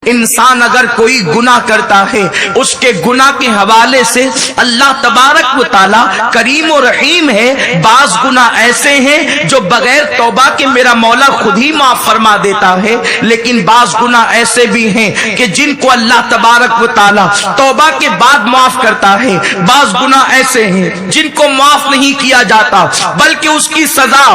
انسان اگر کوئی گناہ کرتا ہے اس کے گناہ کے حوالے سے اللہ تبارک و تعالی کریم و رحیم ہے. بعض گناہ ایسے ہیں جو بغیر توبہ کے میرا مولا خود ہی معاف فرما دیتا ہے، لیکن بعض گناہ ایسے بھی ہیں کہ جن کو اللہ تبارک و تعالی توبہ کے بعد معاف کرتا ہے. بعض گناہ ایسے ہیں جن کو معاف نہیں کیا جاتا بلکہ اس کی سزا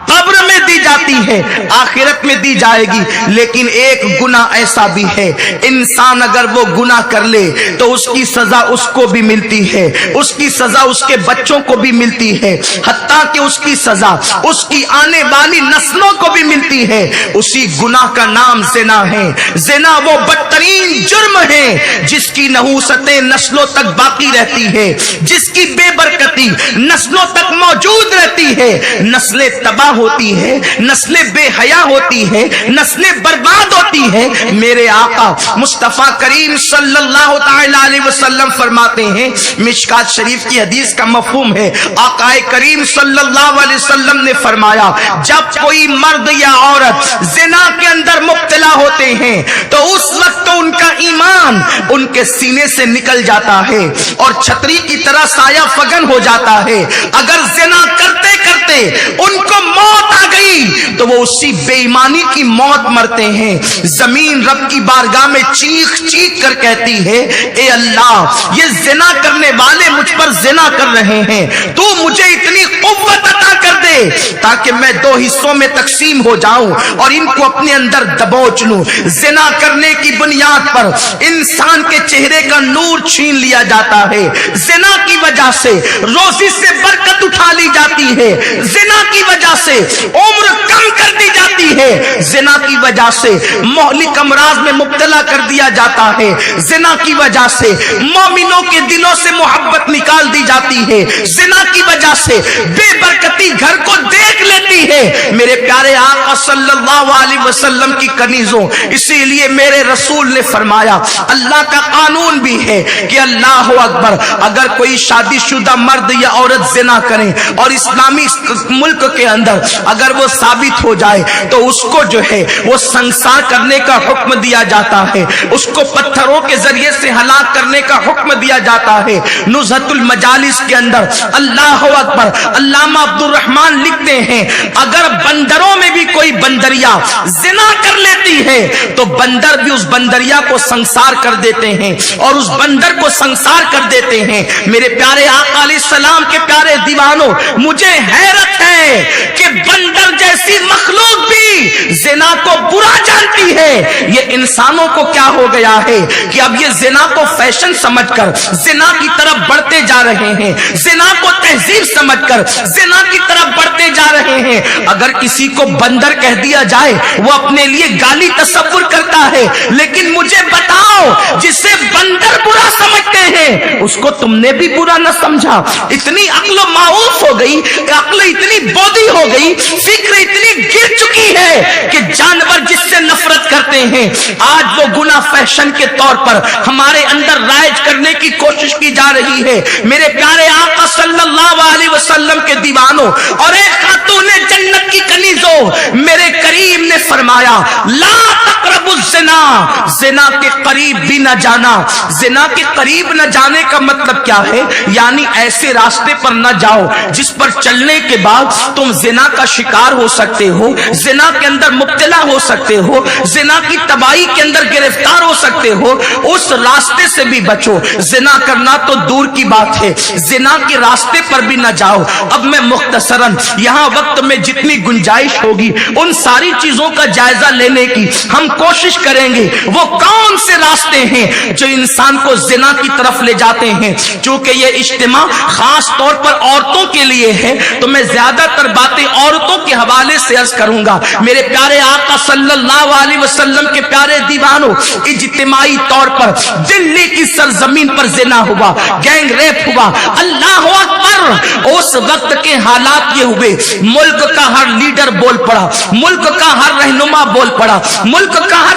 قبر میں دی جاتی ہے، آخرت میں دی جائے گی. لیکن ایک گناہ ایسا بھی ہے، انسان اگر وہ گناہ کر لے تو اس کی سزا اس کو بھی ملتی ہے، اس کی سزا اس کے بچوں کو بھی ملتی ہے، حتیٰ کہ اس کی سزا اس کی آنے والی نسلوں کو بھی ملتی ہے. اسی گناہ کا نام زنا ہے. زنا وہ بدترین جرم ہے جس کی نحوستیں نسلوں تک باقی رہتی ہے، جس کی بے برکتی نسلوں تک موجود رہتی ہے. نسلیں تباہ ہوتی ہے، نسلیں بے حیا ہوتی ہے، نسلیں برباد ہوتی ہے. میرے آقا مصطفیٰ کریم صلی اللہ تعالی علیہ وسلم فرماتے ہیں، مشکات شریف کی حدیث کا مفہوم ہے، آقا کریم صلی اللہ علیہ وسلم نے فرمایا جب کوئی مرد یا عورت زنا کے اندر مبتلا ہوتے ہیں تو اس وقت تو ان کا ایمان ان کے سینے سے نکل جاتا ہے اور چھتری کی طرح سایہ فگن ہو جاتا ہے. اگر زنا کرتے کرتے ان کو موت آ گئی تو وہ اسی بے ایمانی کی موت مرتے ہیں. زمین رب کی بارگاہ میں چیخ چیخ کر کہتی ہے، اے اللہ یہ زنا کرنے والے مجھ پر زنا کر رہے ہیں، تو مجھے اتنی قوت عطا کر دے تاکہ میں دو حصوں میں تقسیم ہو جاؤں اور ان کو اپنے اندر دبوچ لوں. زنا کرنے کی بنیاد پر انسان کے چہرے کا نور چھین لیا جاتا ہے، زنا کی وجہ سے روزی سے برکت اٹھا لی جاتی ہے، زنا کی وجہ سے عمر کم کر دی جاتی ہے، زنا کی وجہ سے مہلک امراض میں مبتلا کر دیا جاتا ہے، زنا کی وجہ سے مومنوں کے دلوں سے محبت نکال دی جاتی ہے، زنا کی وجہ سے بے برکتی گھر کو دیکھ لیتی ہے. میرے پیارے آقا صلی اللہ علیہ وسلم کی کنیزوں، اسی لیے میرے رسول نے فرمایا اللہ کا قانون بھی ہے کہ اللہ اکبر، اگر کوئی شادی شدہ مرد یا عورت زنا کرے اور اسلامی ملک کے اندر اگر وہ ثابت ہو جائے تو اس کو جو ہے وہ سنسار کرنے کا حکم دیا جاتا ہے، اس کو پتھروں کے ذریعے سے ہلاک کرنے کا حکم دیا جاتا ہے. نزہت المجالس کے اندر اللہ اکبر علامہ عبد الرحمن لکھتے ہیں اگر بندروں میں بھی کوئی بندریا زنا کر لیتی ہے تو بندر بھی اس بندریا کو سنسار کر دیتے ہیں اور اس بندر کو سنسار کر دیتے ہیں. میرے پیارے آقا علیہ السلام کے پیارے دیوانوں، مجھے حیرت ہے کہ بندر جیسی مخلوق بھی زنا کو برا جانتی ہے. یہ انسانوں کو کیا ہو گیا ہے کہ اب یہ زنا کو فیشن سمجھ کر زنا کی طرف بڑھتے جا رہے ہیں، زنا کو تہذیب سمجھ کر زنا کی طرف بڑھتے جا رہے ہیں. اگر کسی کو بندر کہہ دیا جائے وہ اپنے لیے گالی تصور کرتا ہے، لیکن مجھے بتاؤ جسے بندر برا سمجھتے ہیں اس کو تم نے بھی برا نہ سمجھا. اتنی عقل و معاف ہو گئی، عقل اتنی بودی ہو گئی، فکر اتنی گر چکی ہے کہ جانور جس سے نفرت کرتے ہیں آج وہ گناہ فیشن کے طور پر ہمارے اندر رائج کرنے کی کوشش کی جا رہی ہے. میرے پیارے آقا صلی اللہ علیہ وسلم کے دیوانوں اور ایک خاتون جنت کی کنیزوں، میرے کریم نے فرمایا لا تقربوا الزنا، زنا کے قریب بھی نہ جانا. زنا کے قریب نہ جانے کا مطلب کیا ہے؟ یعنی ایسے راستے پر نہ جاؤ جس پر چلنے کے بعد تم زنا کا شکار ہو سکتے ہو، زنا کے اندر مبتلا ہو سکتے ہو، زنا کی تباہی کے اندر گرفتار ہو سکتے ہو. اس راستے سے بھی بچو. زنا کرنا تو دور کی بات ہے، زنا کے راستے پر بھی نہ جاؤ. اب میں مختصراً یہاں وقت میں جتنی گنجائش ہوگی ان ساری چیزوں کا جائزہ لینے کی ہم کوشش کریں گے. وہ کون سے راستے ہیں جو انسان کو زنا کی طرف لے جاتے ہیں؟ چونکہ یہ اجتماع خاص طور پر عورتوں کے لیے ہے تو میں زیادہ تر باتیں عورتوں کے حوالے سے عرض کروں گا. میرے پیارے آقا صلی اللہ علیہ وسلم کے پیارے دیوانوں، اجتماعی طور پر دلی کی سرزمین پر زنا ہوا، گینگ ریپ ہوا. اللہ اکبر! اس وقت کے حالات یہ ہوئے، ملک کا ہر لیڈر بول پڑا، ملک کا ہر رہنما بول پڑا، ملک کا ہر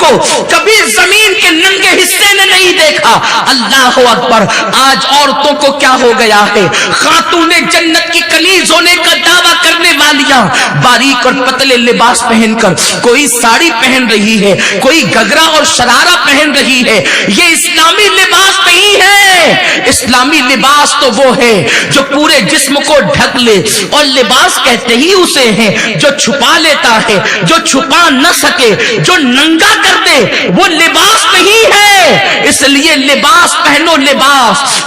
کو کبھی زمین کے ننگے حصے نے نہیں دیکھا۔ اللہ اکبر، آج عورتوں کو کیا ہو گیا ہے؟ خاتون جنت کی کنیز ہونے کا دعویٰ کرنے والیاں باریک اور پتلے لباس پہن کر، کوئی ساڑی پہن رہی ہے، کوئی گھگرا اور شرارہ پہن رہی ہے۔ یہ اسلامی لباس نہیں ہے۔ اسلامی لباس تو وہ ہے جو پورے جسم کو ڈھک لے، اور لباس کہتے ہی اسے ہیں جو چھپا لیتا ہے، جو چھپا نہ سکے، جو ننگا کر دے، وہ لباس نہیں ہے۔ اس لیے لباس پہنو،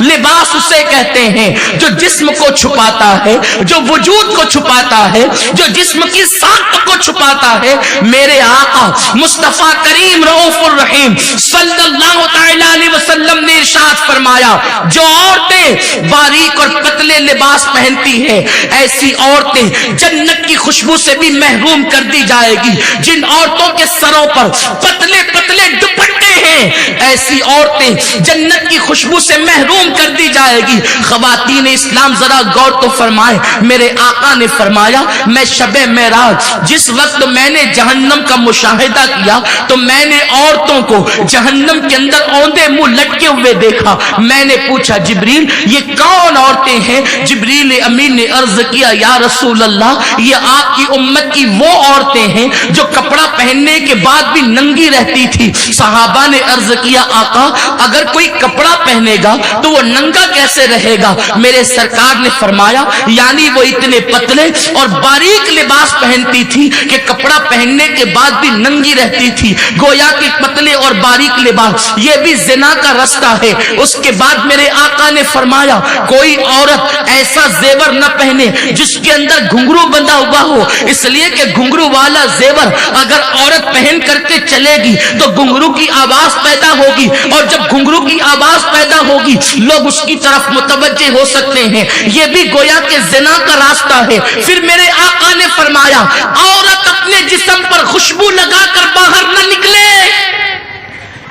لباس اسے کہتے ہیں جو جسم کو چھپاتا ہے، جو وجود کو چھپاتا ہے، جو جسم کی ساخت کو چھپاتا ہے۔ میرے آقا مصطفیٰ کریم رؤوف الرحیم صلی اللہ تعالی علیہ وسلم نے ارشاد فرمایا، جو عورتیں باریک اور پتلے لباس پہنتی ہیں، ایسی عورتیں جنت کی خوشبو سے بھی محروم کر دی جائے گی۔ جن عورتوں کے سروں پر پتلے پتلے دوپٹے ہیں، ایسی عورتیں جنت کی خوشبو سے محروم کر دی جائے گی۔ خواتین اسلام ذرا غور تو فرمائیں، میرے آقا نے فرمایا، میں شب معراج جس وقت میں نے جہنم کا مشاہدہ کیا تو میں نے عورتوں کو جہنم کے اندر اوندے منہ لٹکے ہوئے دیکھا۔ میں نے پوچھا جبریل یہ کون عورتیں ہیں؟ جبریل امین نے عرض کیا یا رسول اللہ، یہ آپ کی امت کی وہ عورتیں ہیں جو کپڑا پہننے کے بعد بھی ننگی رہتی تھی۔ صحابہ نے عرض کیا آقا اگر کوئی کپڑا پہنے گا تو وہ ننگا کیسے رہے گا؟ میرے سرکار نے فرمایا یعنی وہ اتنے پتلے اور باریک لباس پہنتی تھی کہ کپڑا پہننے کے بعد بھی ننگی رہتی تھی۔ گویا کہ پتلے اور باریک لباس یہ بھی زنا کا رستہ ہے۔ اس کے بعد میرے آقا نے فرمایا کوئی عورت ایسا زیور نہ پہنے جس کے اندر گھنگرو بندھا ہوا ہو، اس لیے کہ گھنگرو والا زیور اگر عورت پہن کر کے چلے گی تو گھنگرو کی آواز پیدا ہوگی، اور جب گھنگرو کی آواز پیدا ہوگی لوگ اس کی طرف متوجہ ہو سکتے ہیں۔ یہ بھی گویا کہ زنا کا راستہ ہے۔ پھر میرے آقا نے فرمایا عورت اپنے جسم پر خوشبو لگا کر باہر نہ نکلے،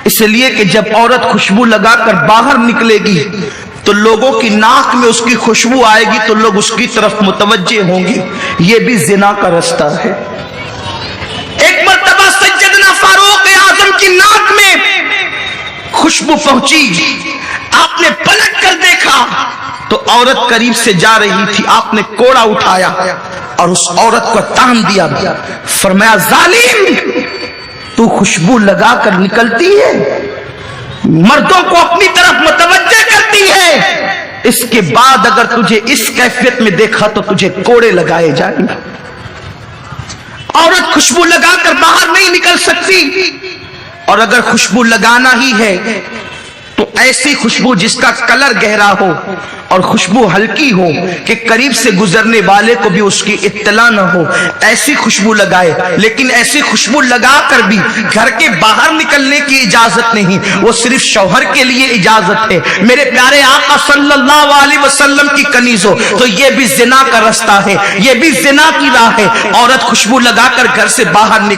اس لیے کہ جب عورت خوشبو لگا کر باہر نکلے گی تو لوگوں کی ناک میں اس کی خوشبو آئے گی تو لوگ اس کی طرف متوجہ ہوں گے۔ یہ بھی زنا کا رستہ ہے۔ ایک مرتبہ سیدنا فاروق اعظم کی ناک میں خوشبو پہنچی، آپ نے پلٹ کر دیکھا تو عورت قریب سے جا رہی تھی۔ آپ نے کوڑا اٹھایا اور اس عورت کو تان دیا، فرمایا ظالم تو خوشبو لگا کر نکلتی ہے، مردوں کو اپنی طرف متوجہ کرتی ہے، اس کے بعد اگر تجھے اس کیفیت میں دیکھا تو تجھے کوڑے لگائے جائیں گے۔ عورت خوشبو لگا کر باہر نہیں نکل سکتی، اور اگر خوشبو لگانا ہی ہے تو ایسی خوشبو جس کا کلر گہرا ہو اور خوشبو ہلکی ہو کہ قریب سے گزرنے والے کو بھی اس کی اطلاع نہ ہو، ایسی خوشبو لگائے۔ لیکن ایسی خوشبو لگا کر بھی گھر کے باہر نکلنے کی اجازت نہیں، وہ صرف شوہر کے لیے اجازت ہے۔ میرے پیارے آقا صلی اللہ علیہ وسلم کی کنیزوں، تو یہ بھی زنا کا رستہ ہے، یہ بھی زنا کی راہ ہے۔ عورت خوشبو لگا کر گھر سے باہر نکل